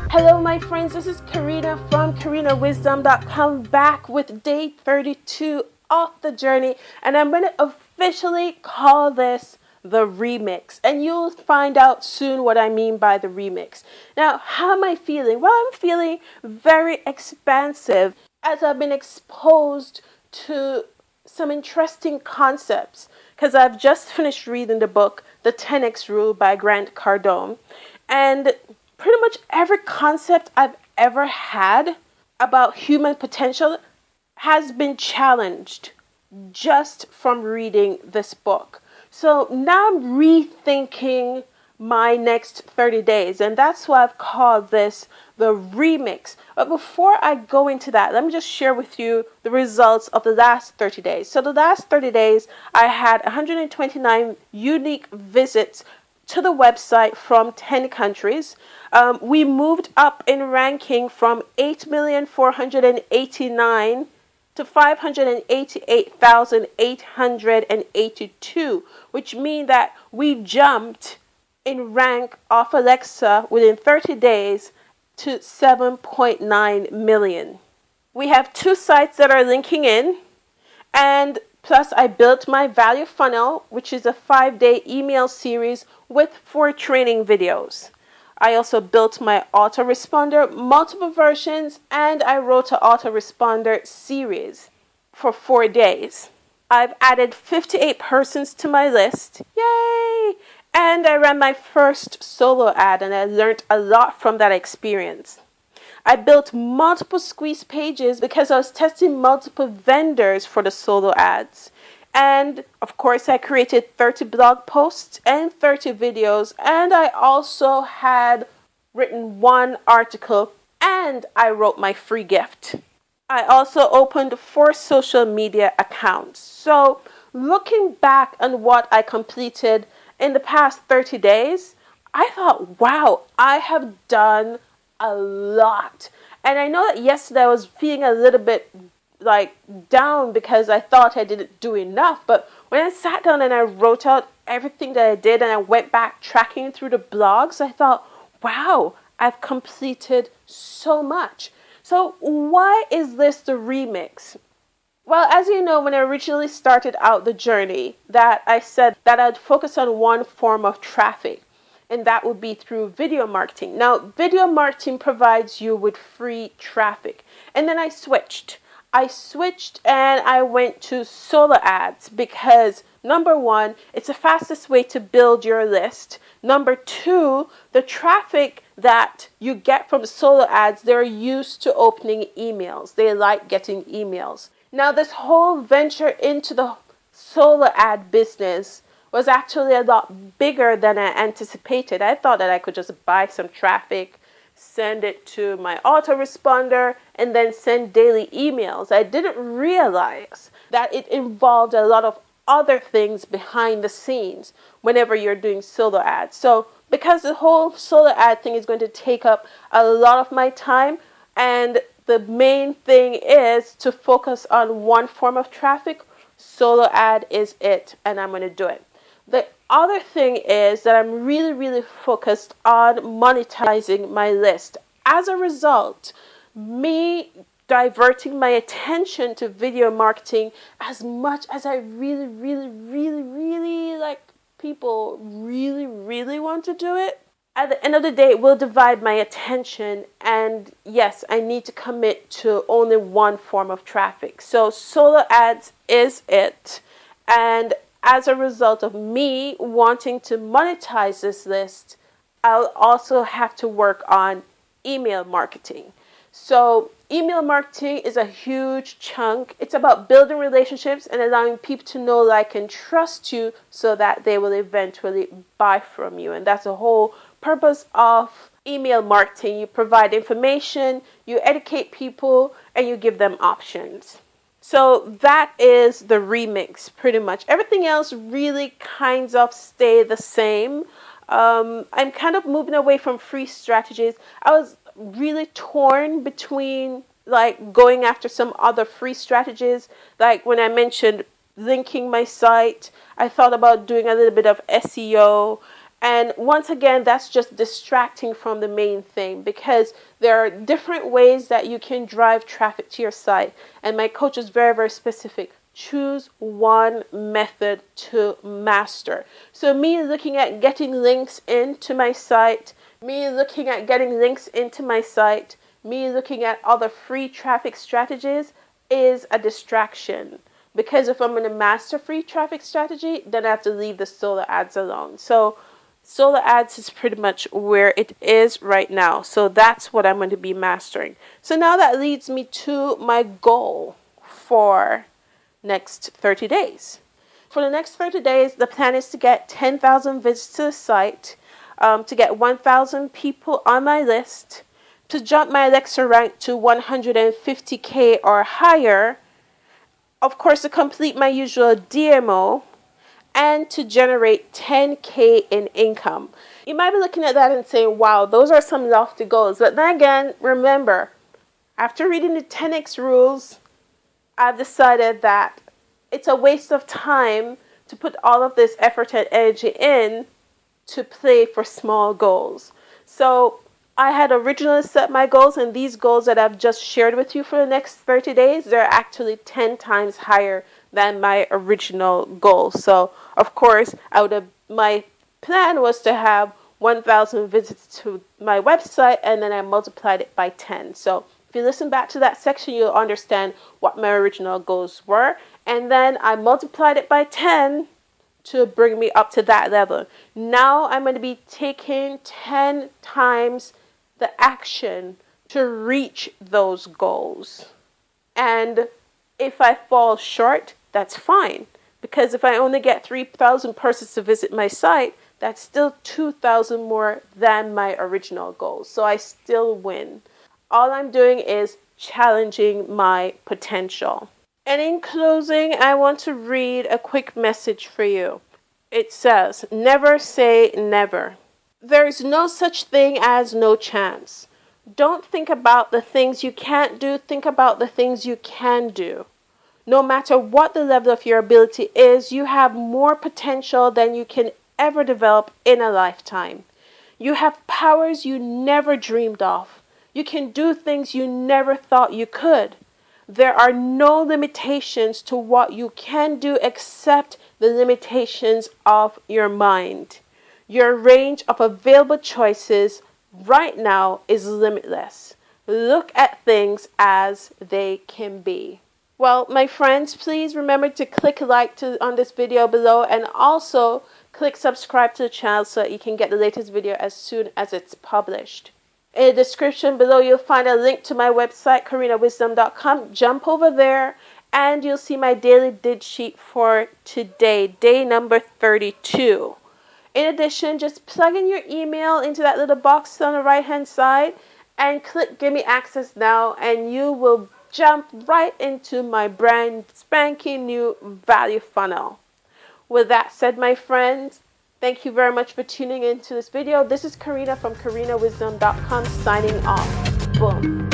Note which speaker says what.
Speaker 1: Hello my friends, this is Karina from KarinaWisdom.com, back with day 32 of the journey, and I'm going to officially call this the remix, and you'll find out soon what I mean by the remix. Now, how am I feeling? Well, I'm feeling very expansive as I've been exposed to some interesting concepts, because I've just finished reading the book The 10X Rule by Grant Cardone, and pretty much every concept I've ever had about human potential has been challenged just from reading this book. So now I'm rethinking my next 30 days, and that's why I've called this the remix. But before I go into that, let me just share with you the results of the last 30 days. So the last 30 days, I had 129 unique visits to the website from 10 countries. We moved up in ranking from 8,489 to 588,882, which means that we jumped in rank off Alexa within 30 days to 7.9 million. We have 2 sites that are linking in, and plus I built my value funnel, which is a 5-day email series with 4 training videos. I also built my autoresponder, multiple versions, and I wrote an autoresponder series for 4 days. I've added 58 persons to my list. Yay! And I ran my first solo ad, and I learned a lot from that experience. I built multiple squeeze pages because I was testing multiple vendors for the solo ads. And of course, I created 30 blog posts and 30 videos, and I also had written 1 article, and I wrote my free gift. I also opened 4 social media accounts. So looking back on what I completed in the past 30 days, I thought, wow, I have done a lot. And I know that yesterday I was feeling a little bit down because I thought I didn't do enough, but when I sat down and I wrote out everything that I did and I went back tracking through the blogs, I thought, wow, I've completed so much. So why is this the remix? Well, as you know, when I originally started out the journey, that I said that I'd focus on one form of traffic, and that would be through video marketing. Now, video marketing provides you with free traffic, and then I switched and I went to solo ads because number 1, it's the fastest way to build your list. Number 2, the traffic that you get from solo ads, they're used to opening emails. They like getting emails. Now, this whole venture into the solo ad business was actually a lot bigger than I anticipated. I thought that I could just buy some traffic, send it to my autoresponder, and then send daily emails. I didn't realize that it involved a lot of other things behind the scenes whenever you're doing solo ads. So because the whole solo ad thing is going to take up a lot of my time, and the main thing is to focus on one form of traffic, solo ad is it, and I'm going to do it. The other thing is that I'm really focused on monetizing my list. As a result, me diverting my attention to video marketing as much as I really like people really want to do it, at the end of the day, it will divide my attention, and yes, I need to commit to only one form of traffic. So solo ads is it, and as a result of me wanting to monetize this list, I'll also have to work on email marketing. So email marketing is a huge chunk. It's about building relationships and allowing people to know, like, and trust you so that they will eventually buy from you. And that's the whole purpose of email marketing. You provide information, you educate people, and you give them options. So that is the remix, pretty much. Everything else really kind of stay the same. I'm kind of moving away from free strategies. I was really torn between going after some other free strategies. Like when I mentioned linking my site, I thought about doing a little bit of SEO And once again, that's just distracting from the main thing, because there are different ways that you can drive traffic to your site. And my coach is very, very specific. Choose one method to master. So me looking at getting links into my site, me looking at other free traffic strategies is a distraction. Because if I'm going to master free traffic strategy, then I have to leave the solar ads alone. So solar ads is pretty much where it is right now. So that's what I'm going to be mastering. So now that leads me to my goal for next 30 days. For the next 30 days, the plan is to get 10,000 visits to the site, to get 1,000 people on my list, to jump my Alexa rank to 150K or higher, of course to complete my usual DMO, and to generate 10K in income. You might be looking at that and saying, wow, those are some lofty goals. But then again, remember, after reading the 10X rules, I've decided that it's a waste of time to put all of this effort and energy in to play for small goals. So I had originally set my goals, and these goals that I've just shared with you for the next 30 days, they're actually 10 times higher than my original goal. So of course, my plan was to have 1,000 visits to my website, and then I multiplied it by 10. So if you listen back to that section, you'll understand what my original goals were. And then I multiplied it by 10 to bring me up to that level. Now I'm going to be taking 10 times the action to reach those goals. And if I fall short, that's fine. Because if I only get 3,000 persons to visit my site, that's still 2,000 more than my original goal. So I still win. All I'm doing is challenging my potential. And in closing, I want to read a quick message for you. It says, never say never. There is no such thing as no chance. Don't think about the things you can't do. Think about the things you can do. No matter what the level of your ability is, you have more potential than you can ever develop in a lifetime. You have powers you never dreamed of. You can do things you never thought you could. There are no limitations to what you can do except the limitations of your mind. Your range of available choices right now is limitless. Look at things as they can be. Well, my friends, please remember to click like on this video below, and also click subscribe to the channel so that you can get the latest video as soon as it's published. In the description below, you'll find a link to my website, karinawisdom.com. Jump over there and you'll see my daily dig sheet for today, day number 32. In addition, just plug in your email into that little box on the right hand side and click Give Me Access Now, and you will jump right into my brand spanking new value funnel. With that said, my friends, thank you very much for tuning into this video. This is Karina from karinawisdom.com signing off. Boom.